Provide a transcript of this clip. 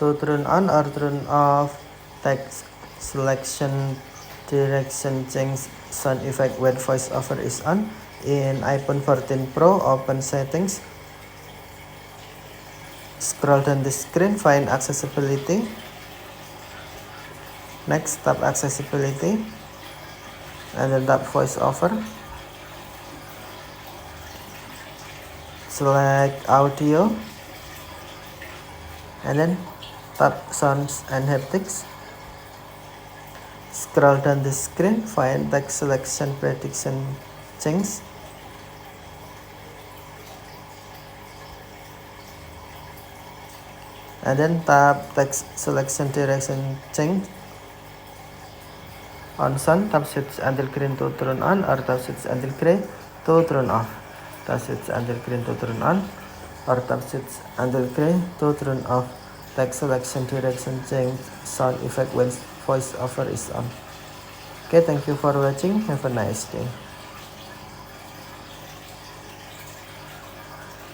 to turn on or turn off. Text selection, direction change, sound effect when voiceover is on. In iPhone 14 Pro, open settings. Scroll down the screen, find accessibility. Next, tap accessibility and then tap voiceover. Select audio and then tap sounds and haptics. Scroll down the screen, find text selection, prediction change. And then tap text selection, direction change. On sound, tap switch until green to turn on or tap switch until gray to turn off. Tap switch until green to turn on or tap switch until gray to turn off. Text selection, direction change, sound effect when voiceover is on. Okay, thank you for watching. Have a nice day.